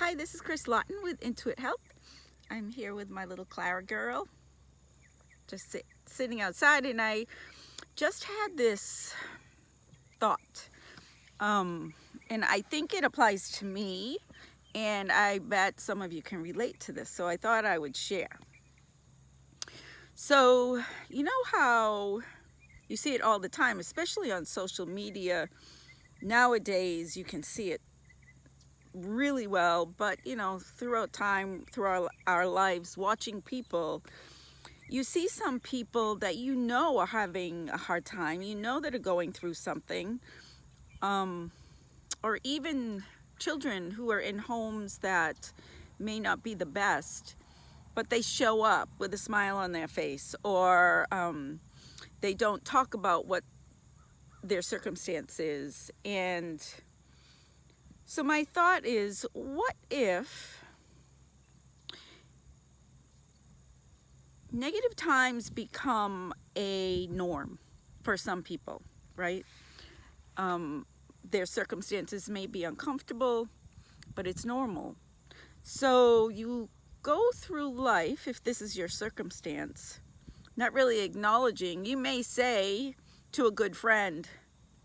Hi, this is Chris Lawton with Intuit Health. I'm here with my little Clara girl, just sitting outside, and I just had this thought. And I think it applies to me, and I bet some of you can relate to this, so I thought I would share. So, you know how you see it all the time, especially on social media. Nowadays, you can see it really well, but throughout time, through our lives, watching people, you see some people that are having a hard time, that are going through something, or even children who are in homes that may not be the best, but they show up with a smile on their face, or they don't talk about what their circumstance is. And so my thought is, what if negative times become a norm for some people, right? Their circumstances may be uncomfortable, but it's normal. So you go through life, if this is your circumstance, not really acknowledging. You may say to a good friend,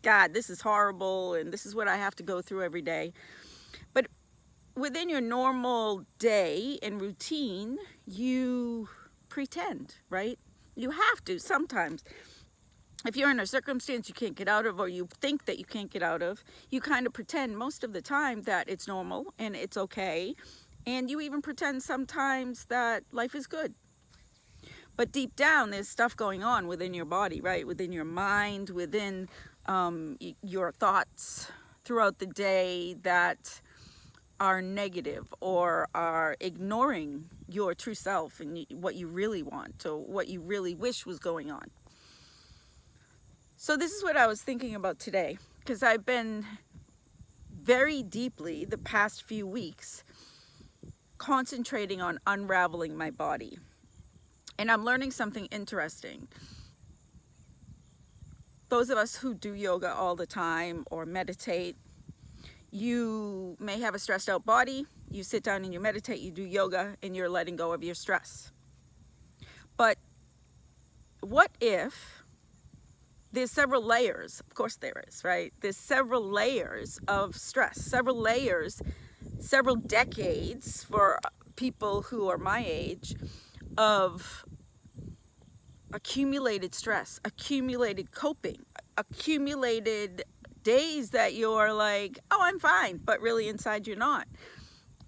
God, this is horrible, and this is what I have to go through every day. But within your normal day and routine, you pretend, right? You have to sometimes. If you're in a circumstance you can't get out of, or you think that you can't get out of, you kind of pretend most of the time that it's normal and it's okay. And you even pretend sometimes that life is good. But deep down, there's stuff going on within your body, right? Within your mind, within your thoughts throughout the day that are negative, or are ignoring your true self and what you really want, or what you really wish was going on. So this is what I was thinking about today, because I've been very deeply the past few weeks concentrating on unraveling my body. And I'm learning something interesting. Those of us who do yoga all the time or meditate, you may have a stressed out body. You sit down and you meditate, you do yoga, and you're letting go of your stress. But what if there's several layers? Of course there is, right? There's several layers of stress, several layers, several decades for people who are my age of accumulated stress, accumulated coping, accumulated days that you're like, oh, I'm fine, but really inside you're not.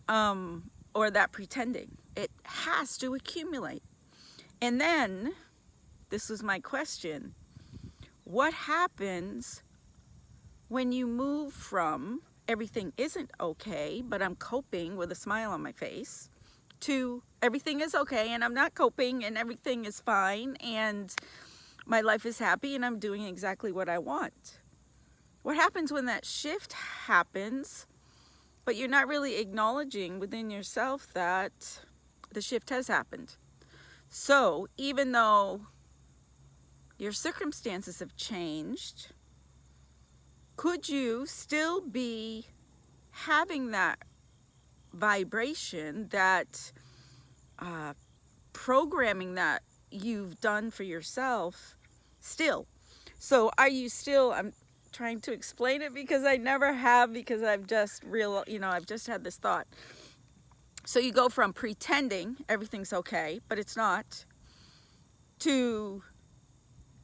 Or that pretending. It has to accumulate. And then, this was my question, what happens when you move from everything isn't okay, but I'm coping with a smile on my face, to everything is okay and I'm not coping and everything is fine and my life is happy and I'm doing exactly what I want? What happens when that shift happens, but you're not really acknowledging within yourself that the shift has happened? So even though your circumstances have changed, could you still be having that vibration, that programming that you've done for yourself still? So are you still, I'm trying to explain it because I never have, because I've just I've just had this thought. So you go from pretending everything's okay, but it's not, to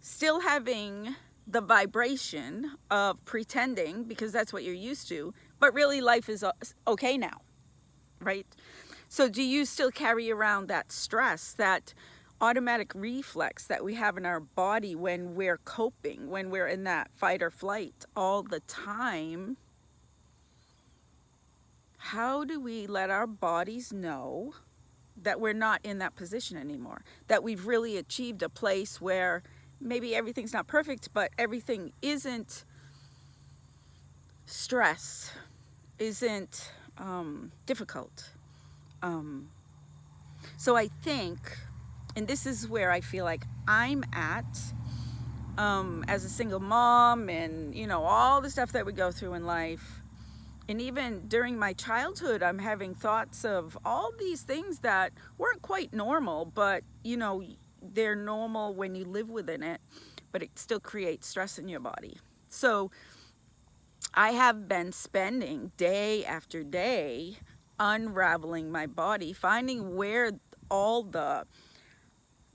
still having the vibration of pretending because that's what you're used to, but really life is okay now, right? So do you still carry around that stress, that automatic reflex that we have in our body when we're coping, when we're in that fight or flight all the time? How do we let our bodies know that we're not in that position anymore, that we've really achieved a place where maybe everything's not perfect, but everything isn't stress, isn't difficult? So I think, and this is where I feel like I'm at as a single mom, and all the stuff that we go through in life, And even during my childhood, I'm having thoughts of all these things that weren't quite normal, but you know, they're normal when you live within it, but it still creates stress in your body. So I have been spending day after day unraveling my body, finding where all the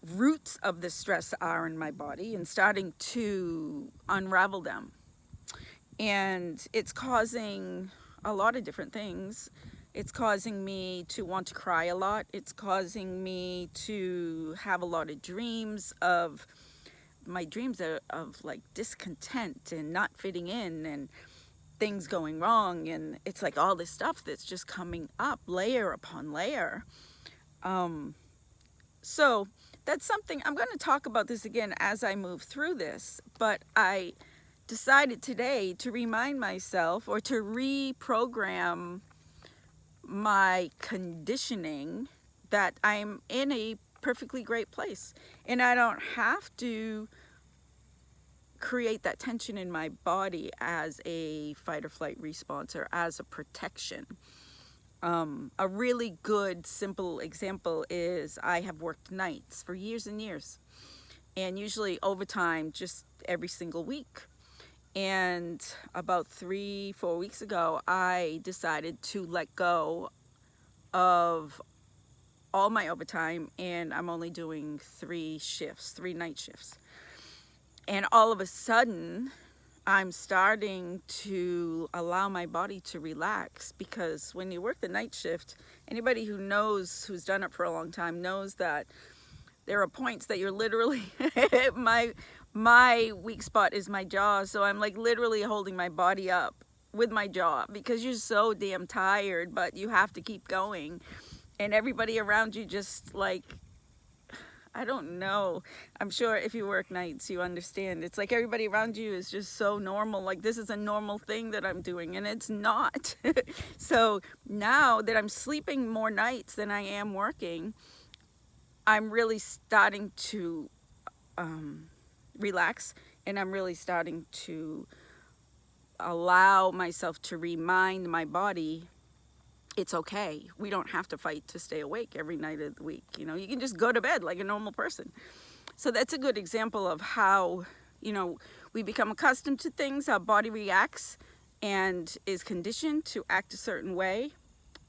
roots of the stress are in my body and starting to unravel them. And it's causing a lot of different things. It's causing me to want to cry a lot. It's causing me to have a lot of dreams of, my dreams are of like discontent and not fitting in and things going wrong. And it's like all this stuff that's just coming up layer upon layer. So that's something, I'm going to talk about this again as I move through this, but I decided today to remind myself or to reprogram my conditioning that I'm in a perfectly great place and I don't have to create that tension in my body as a fight or flight response or as a protection. A really good simple example is I have worked nights for years and years, and usually overtime just every single week. And about 3-4 weeks ago, I decided to let go of all my overtime, and I'm only doing 3 night shifts. And all of a sudden, I'm starting to allow my body to relax, because when you work the night shift, anybody who knows, who's done it for a long time, knows that there are points that you're literally, my weak spot is my jaw, so I'm like literally holding my body up with my jaw because you're so damn tired, but you have to keep going. And everybody around you just like, I don't know. I'm sure if you work nights, you understand. It's like everybody around you is just so normal. Like this is a normal thing that I'm doing, and it's not. So now that I'm sleeping more nights than I am working, I'm really starting to relax, and I'm really starting to allow myself to remind my body it's okay. We don't have to fight to stay awake every night of the week. You know, you can just go to bed like a normal person. So that's a good example of how, you know, we become accustomed to things, our body reacts and is conditioned to act a certain way.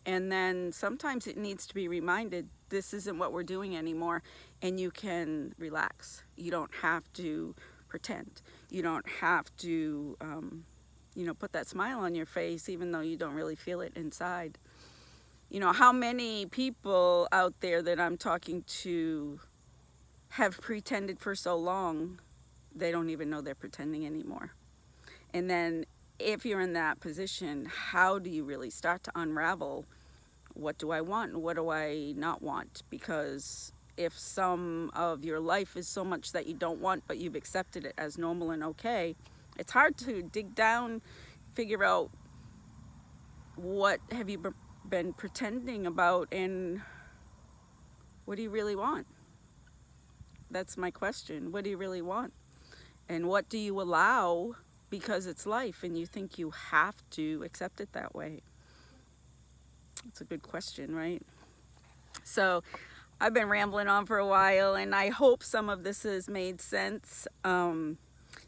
And then sometimes it needs to be reminded, this isn't what we're doing anymore, and you can relax. You don't have to pretend. You don't have to, you know, put that smile on your face even though you don't really feel it inside. You know, how many people out there that I'm talking to have pretended for so long, they don't even know they're pretending anymore. And then if you're in that position, how do you really start to unravel, what do I want and what do I not want? Because if some of your life is so much that you don't want, but you've accepted it as normal and okay, it's hard to dig down, figure out what have you been pretending about and what do you really want? That's my question. What do you really want? And what do you allow because it's life and you think you have to accept it that way? It's a good question, right? So I've been rambling on for a while, and I hope some of this has made sense.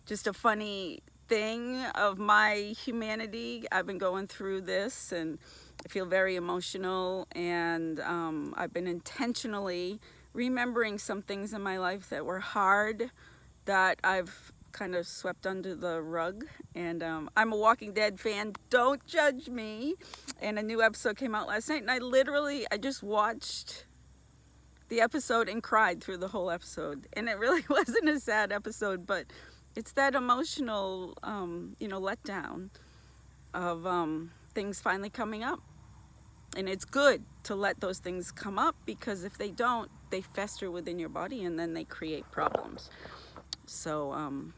Just a funny thing of my humanity. I've been going through this and I feel very emotional, and I've been intentionally remembering some things in my life that were hard, that I've kind of swept under the rug. And I'm a Walking Dead fan, don't judge me. And a new episode came out last night, and I just watched the episode and cried through the whole episode. And it really wasn't a sad episode, but it's that emotional, you know, letdown of things finally coming up. And it's good to let those things come up, because if they don't, they fester within your body and then they create problems. So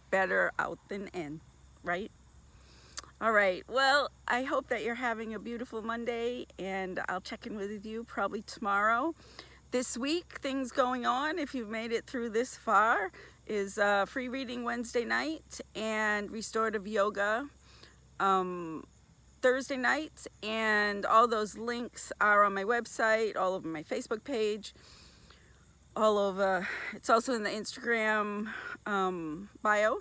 better out than in, right? All right, well, I hope that you're having a beautiful Monday, and I'll check in with you probably tomorrow. This week, things going on, if you've made it through this far, is free reading Wednesday night and restorative yoga Thursday nights, and all those links are on my website, all over my Facebook page, all over. It's also in the Instagram bio.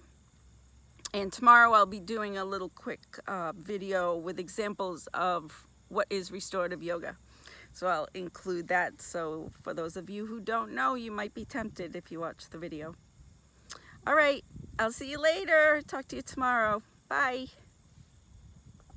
And tomorrow I'll be doing a little quick video with examples of what is restorative yoga. So I'll include that. So for those of you who don't know, you might be tempted if you watch the video. All right, I'll see you later. Talk to you tomorrow. Bye.